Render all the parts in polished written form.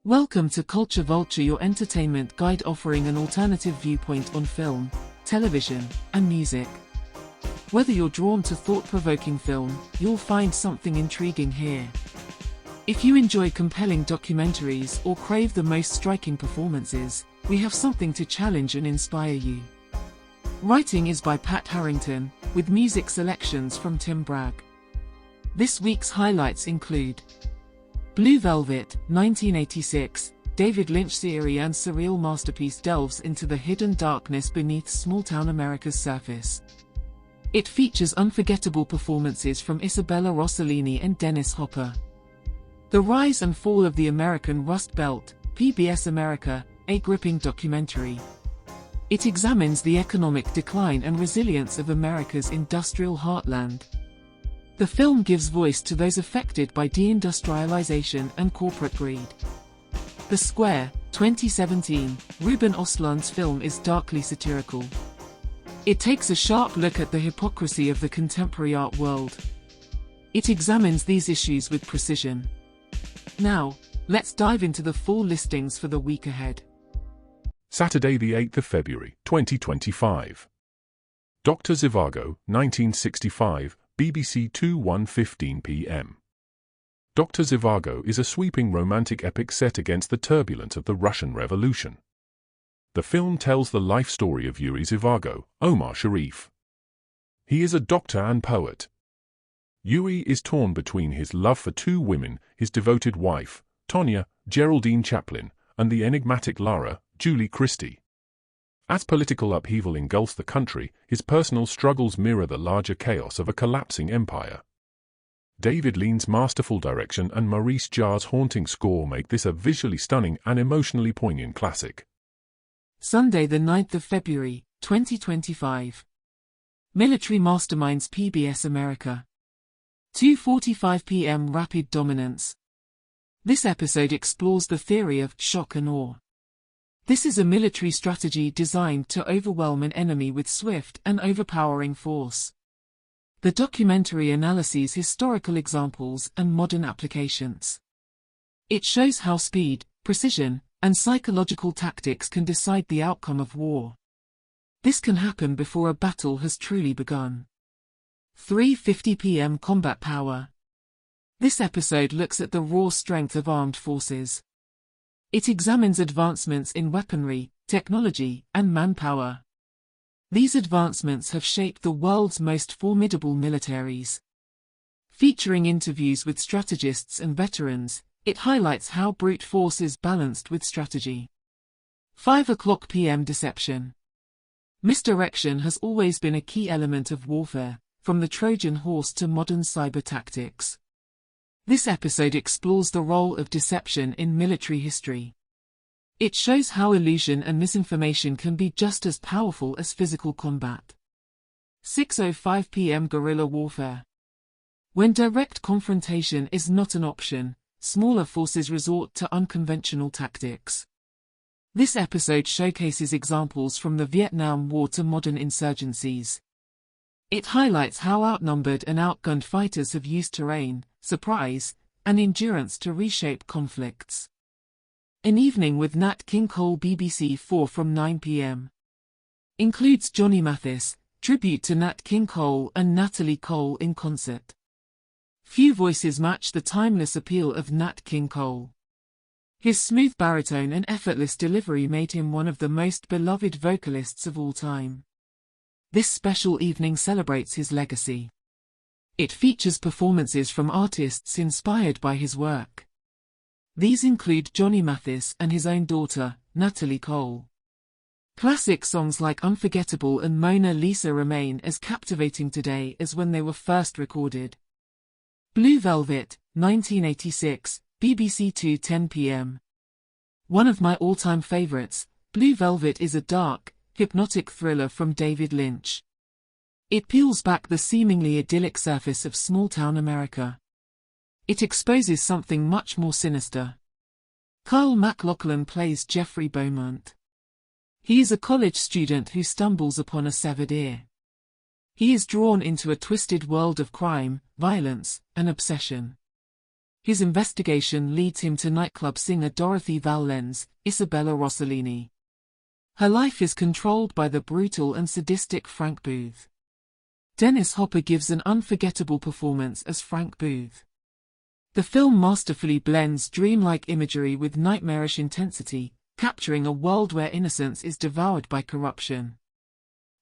Welcome to Culture Vulture, your entertainment guide offering an alternative viewpoint on film, television, and music. Whether you're drawn to thought-provoking film, you'll find something intriguing here. If you enjoy compelling documentaries or crave the most striking performances, we have something to challenge and inspire you. Writing is by Pat Harrington, with music selections from Tim Bragg. This week's highlights include Blue Velvet, 1986, David Lynch's eerie and surreal masterpiece delves into the hidden darkness beneath small-town America's surface. It features unforgettable performances from Isabella, Rossellini and Dennis Hopper. The Rise and Fall of the American Rust Belt, PBS America, a gripping documentary. It examines the economic decline and resilience of America's industrial heartland. The film gives voice to those affected by deindustrialization and corporate greed. The Square, 2017, Ruben Östlund's film is darkly satirical. It takes a sharp look at the hypocrisy of the contemporary art world. It examines these issues with precision. Now, let's dive into the full listings for the week ahead. Saturday the 8th of February, 2025. Dr. Zhivago, 1965, BBC 2 1:15 p.m. Dr. Zhivago is a sweeping romantic epic set against the turbulence of the Russian Revolution. The film tells the life story of Yuri Zhivago, Omar Sharif. He is a doctor and poet. Yuri is torn between his love for two women, his devoted wife, Tonya, Geraldine Chaplin, and the enigmatic Lara, Julie Christie. As political upheaval engulfs the country, his personal struggles mirror the larger chaos of a collapsing empire. David Lean's masterful direction and Maurice Jarre's haunting score make this a visually stunning and emotionally poignant classic. Sunday the 9th of February, 2025. Military Masterminds, PBS America. 2:45 p.m. Rapid Dominance. This episode explores the theory of shock and awe. This is a military strategy designed to overwhelm an enemy with swift and overpowering force. The documentary analyses historical examples and modern applications. It shows how speed, precision, and psychological tactics can decide the outcome of war. This can happen before a battle has truly begun. 3:50 p.m. Combat Power. This episode looks at the raw strength of armed forces. It examines advancements in weaponry, technology, and manpower. These advancements have shaped the world's most formidable militaries. Featuring interviews with strategists and veterans, it highlights how brute force is balanced with strategy. 5:00 p.m. Deception. Misdirection has always been a key element of warfare, from the Trojan horse to modern cyber tactics. This episode explores the role of deception in military history. It shows how illusion and misinformation can be just as powerful as physical combat. 6:05 p.m. Guerrilla Warfare. When direct confrontation is not an option, smaller forces resort to unconventional tactics. This episode showcases examples from the Vietnam War to modern insurgencies. It highlights how outnumbered and outgunned fighters have used terrain, surprise, and endurance to reshape conflicts. An Evening with Nat King Cole, BBC 4 from 9 p.m. Includes Johnny Mathis, tribute to Nat King Cole and Natalie Cole in concert. Few voices match the timeless appeal of Nat King Cole. His smooth baritone and effortless delivery made him one of the most beloved vocalists of all time. This special evening celebrates his legacy. It features performances from artists inspired by his work. These include Johnny Mathis and his own daughter, Natalie Cole. Classic songs like Unforgettable and Mona Lisa remain as captivating today as when they were first recorded. Blue Velvet, 1986, BBC 2 10 p.m. One of my all-time favorites, Blue Velvet is a dark, hypnotic thriller from David Lynch. It peels back the seemingly idyllic surface of small-town America. It exposes something much more sinister. Kyle MacLachlan plays Jeffrey Beaumont. He is a college student who stumbles upon a severed ear. He is drawn into a twisted world of crime, violence, and obsession. His investigation leads him to nightclub singer Dorothy Valens, Isabella Rossellini. Her life is controlled by the brutal and sadistic Frank Booth. Dennis Hopper gives an unforgettable performance as Frank Booth. The film masterfully blends dreamlike imagery with nightmarish intensity, capturing a world where innocence is devoured by corruption.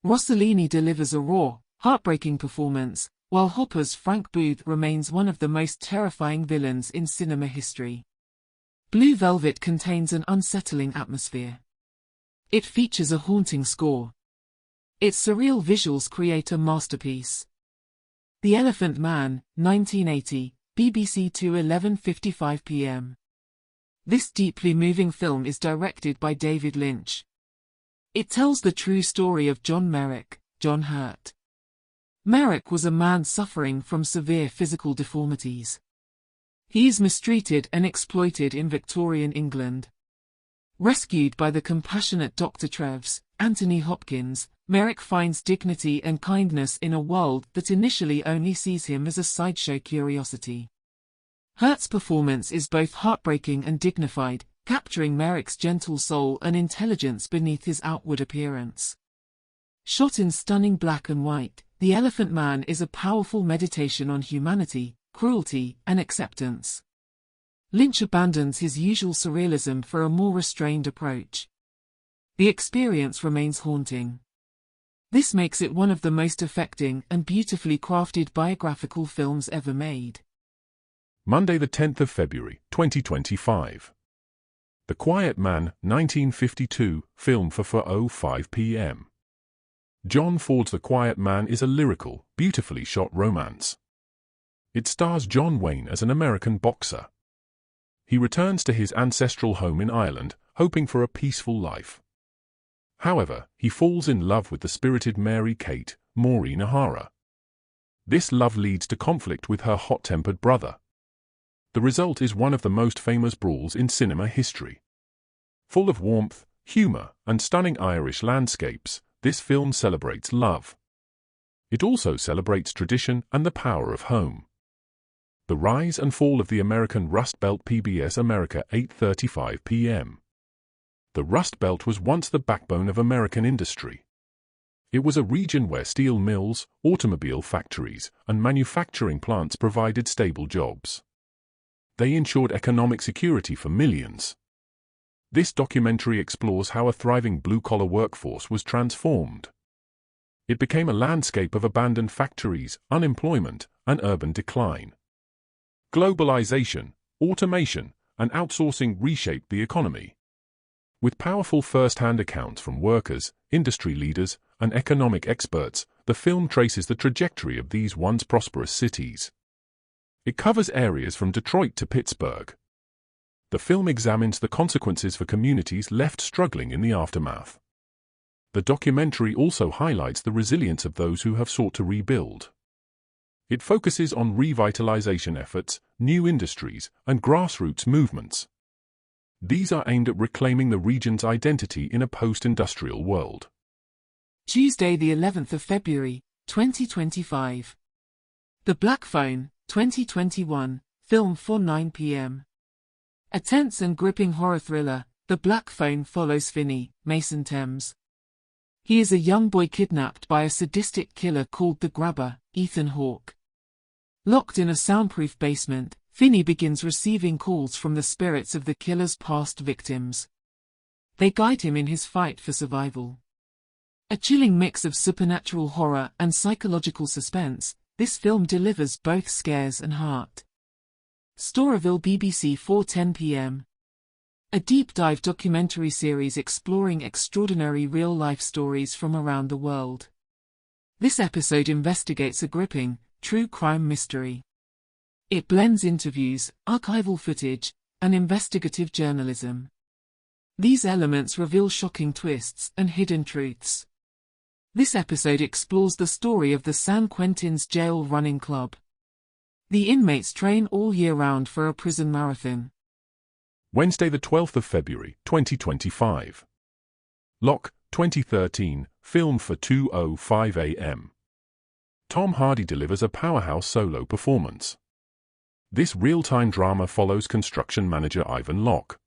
Rossellini delivers a raw, heartbreaking performance, while Hopper's Frank Booth remains one of the most terrifying villains in cinema history. Blue Velvet contains an unsettling atmosphere. It features a haunting score. Its surreal visuals create a masterpiece. The Elephant Man, 1980, BBC 2 11:55 p.m. This deeply moving film is directed by David Lynch. It tells the true story of John Merrick, John Hurt. Merrick was a man suffering from severe physical deformities. He is mistreated and exploited in Victorian England. Rescued by the compassionate Dr. Treves, Anthony Hopkins, Merrick finds dignity and kindness in a world that initially only sees him as a sideshow curiosity. Hurt's performance is both heartbreaking and dignified, capturing Merrick's gentle soul and intelligence beneath his outward appearance. Shot in stunning black and white, The Elephant Man is a powerful meditation on humanity, cruelty, and acceptance. Lynch abandons his usual surrealism for a more restrained approach. The experience remains haunting. This makes it one of the most affecting and beautifully crafted biographical films ever made. Monday the 10th of February, 2025. The Quiet Man, 1952, film for 4:05 p.m. John Ford's The Quiet Man is a lyrical, beautifully shot romance. It stars John Wayne as an American boxer. He returns to his ancestral home in Ireland, hoping for a peaceful life. However, he falls in love with the spirited Mary Kate, Maureen O'Hara. This love leads to conflict with her hot-tempered brother. The result is one of the most famous brawls in cinema history. Full of warmth, humor, and stunning Irish landscapes, this film celebrates love. It also celebrates tradition and the power of home. The rise and fall of the American Rust Belt. PBS America, 8:35 p.m. The Rust Belt was once the backbone of American industry. It was a region where steel mills, automobile factories, and manufacturing plants provided stable jobs. They ensured economic security for millions. This documentary explores how a thriving blue-collar workforce was transformed. It became a landscape of abandoned factories, unemployment, and urban decline. Globalization, automation, and outsourcing reshaped the economy. With powerful first-hand accounts from workers, industry leaders, and economic experts, the film traces the trajectory of these once prosperous cities. It covers areas from Detroit to Pittsburgh. The film examines the consequences for communities left struggling in the aftermath. The documentary also highlights the resilience of those who have sought to rebuild. It focuses on revitalization efforts, new industries, and grassroots movements. These are aimed at reclaiming the region's identity in a post-industrial world. Tuesday the 11th of February, 2025. The Black Phone, 2021, film for 9 p.m. A tense and gripping horror thriller, The Black Phone follows Finney, Mason Thames. He is a young boy kidnapped by a sadistic killer called the Grabber, Ethan Hawke. Locked in a soundproof basement, Finney begins receiving calls from the spirits of the killer's past victims. They guide him in his fight for survival. A chilling mix of supernatural horror and psychological suspense, this film delivers both scares and heart. Storyville, BBC 4:10 p.m. A deep-dive documentary series exploring extraordinary real-life stories from around the world. This episode investigates a gripping, true crime mystery. It blends interviews, archival footage, and investigative journalism. These elements reveal shocking twists and hidden truths. This episode explores the story of the San Quentin's jail running club. The inmates train all year round for a prison marathon. Wednesday the 12th of February, 2025. Locke, 2013, film for 2:05 a.m. Tom Hardy delivers a powerhouse solo performance. This real-time drama follows construction manager Ivan Locke.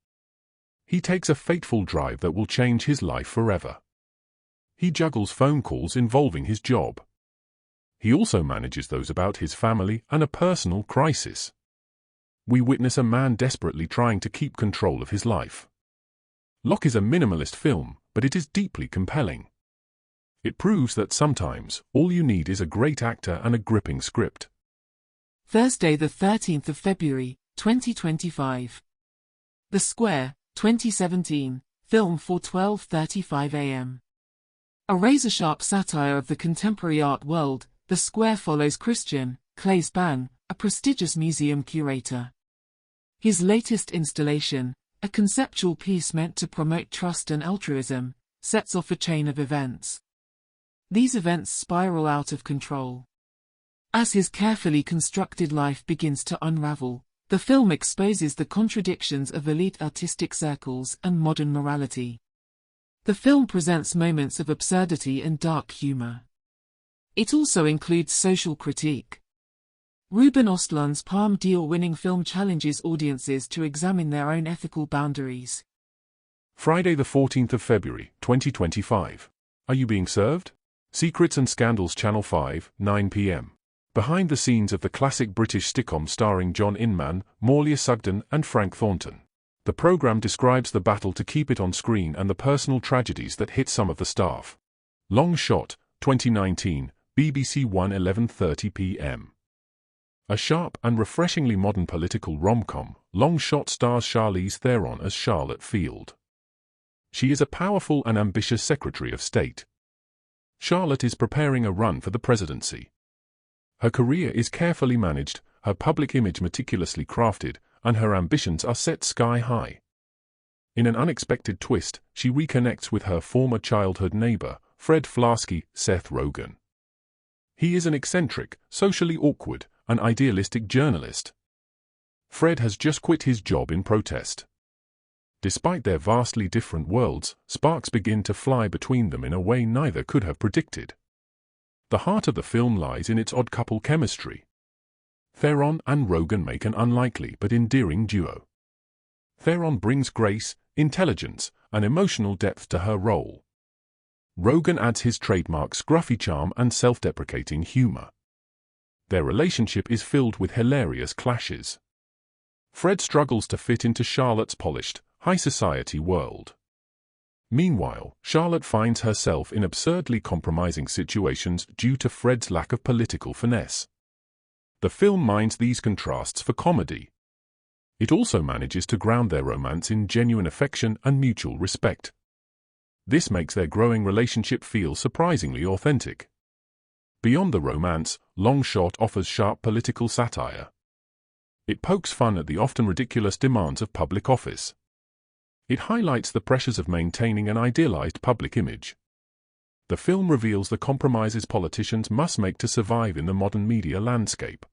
He takes a fateful drive that will change his life forever. He juggles phone calls involving his job. He also manages those about his family and a personal crisis. We witness a man desperately trying to keep control of his life. Locke is a minimalist film, but it is deeply compelling. It proves that sometimes all you need is a great actor and a gripping script. Thursday the 13th of February, 2025. The Square, 2017, film for 12:35 a.m. A razor-sharp satire of the contemporary art world, The Square follows Christian Claes-Bang, a prestigious museum curator. His latest installation, a conceptual piece meant to promote trust and altruism, sets off a chain of events. These events spiral out of control. As his carefully constructed life begins to unravel, the film exposes the contradictions of elite artistic circles and modern morality. The film presents moments of absurdity and dark humor. It also includes social critique. Ruben Östlund's Palme d'Or-winning film challenges audiences to examine their own ethical boundaries. Friday the 14th of February, 2025. Are you being served? Secrets and Scandals Channel 5, 9 p.m. Behind the scenes of the classic British sitcom starring John Inman, Morley Sugden and Frank Thornton. The program describes the battle to keep it on screen and the personal tragedies that hit some of the staff. Long Shot, 2019, BBC One 11:30 p.m. A sharp and refreshingly modern political rom-com, Long Shot stars Charlize Theron as Charlotte Field. She is a powerful and ambitious Secretary of State. Charlotte is preparing a run for the presidency. Her career is carefully managed, her public image meticulously crafted, and her ambitions are set sky high. In an unexpected twist, she reconnects with her former childhood neighbor, Fred Flarsky, Seth Rogen. He is an eccentric, socially awkward, and idealistic journalist. Fred has just quit his job in protest. Despite their vastly different worlds, sparks begin to fly between them in a way neither could have predicted. The heart of the film lies in its odd couple chemistry. Theron and Rogen make an unlikely but endearing duo. Theron brings grace, intelligence, and emotional depth to her role. Rogen adds his trademark scruffy charm and self-deprecating humor. Their relationship is filled with hilarious clashes. Fred struggles to fit into Charlotte's polished, high-society world. Meanwhile, Charlotte finds herself in absurdly compromising situations due to Fred's lack of political finesse. The film mines these contrasts for comedy. It also manages to ground their romance in genuine affection and mutual respect. This makes their growing relationship feel surprisingly authentic. Beyond the romance, Long Shot offers sharp political satire. It pokes fun at the often ridiculous demands of public office. It highlights the pressures of maintaining an idealized public image. The film reveals the compromises politicians must make to survive in the modern media landscape.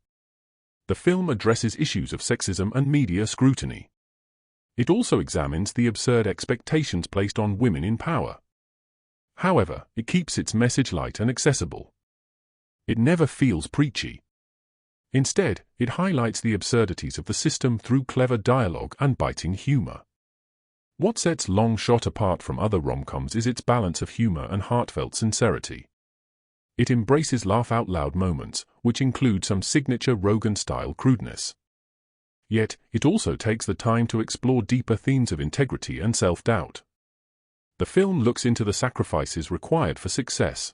The film addresses issues of sexism and media scrutiny. It also examines the absurd expectations placed on women in power. However, it keeps its message light and accessible. It never feels preachy. Instead, it highlights the absurdities of the system through clever dialogue and biting humor. What sets Long Shot apart from other rom-coms is its balance of humor and heartfelt sincerity. It embraces laugh-out-loud moments, which include some signature Rogen-style crudeness. Yet, it also takes the time to explore deeper themes of integrity and self-doubt. The film looks into the sacrifices required for success.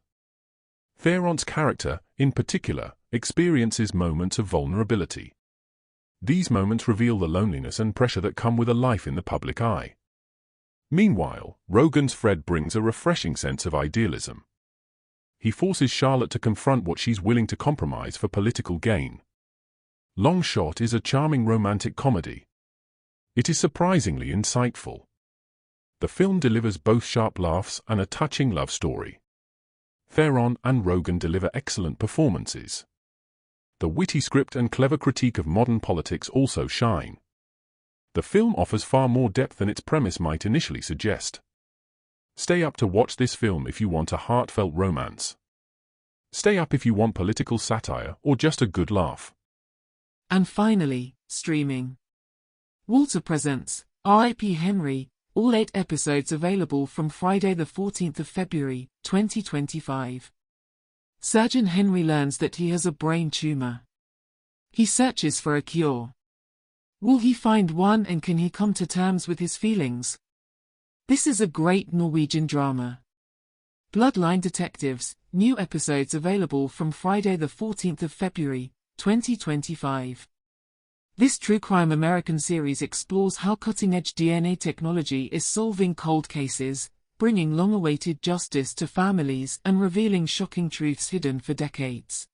Theron's character, in particular, experiences moments of vulnerability. These moments reveal the loneliness and pressure that come with a life in the public eye. Meanwhile, Rogen's Fred brings a refreshing sense of idealism. He forces Charlotte to confront what she's willing to compromise for political gain. Long Shot is a charming romantic comedy. It is surprisingly insightful. The film delivers both sharp laughs and a touching love story. Theron and Rogen deliver excellent performances. The witty script and clever critique of modern politics also shine. The film offers far more depth than its premise might initially suggest. Stay up to watch this film if you want a heartfelt romance. Stay up if you want political satire or just a good laugh. And finally, streaming. Vulture presents R.I.P. Henry, all 8 episodes available from Friday the 14th of February, 2025. Surgeon Henry learns that he has a brain tumor. He searches for a cure. Will he find one, and can he come to terms with his feelings? This is a great Norwegian drama. Bloodline Detectives, new episodes available from Friday the 14th of February, 2025. This true crime American series explores how cutting-edge DNA technology is solving cold cases, bringing long-awaited justice to families and revealing shocking truths hidden for decades.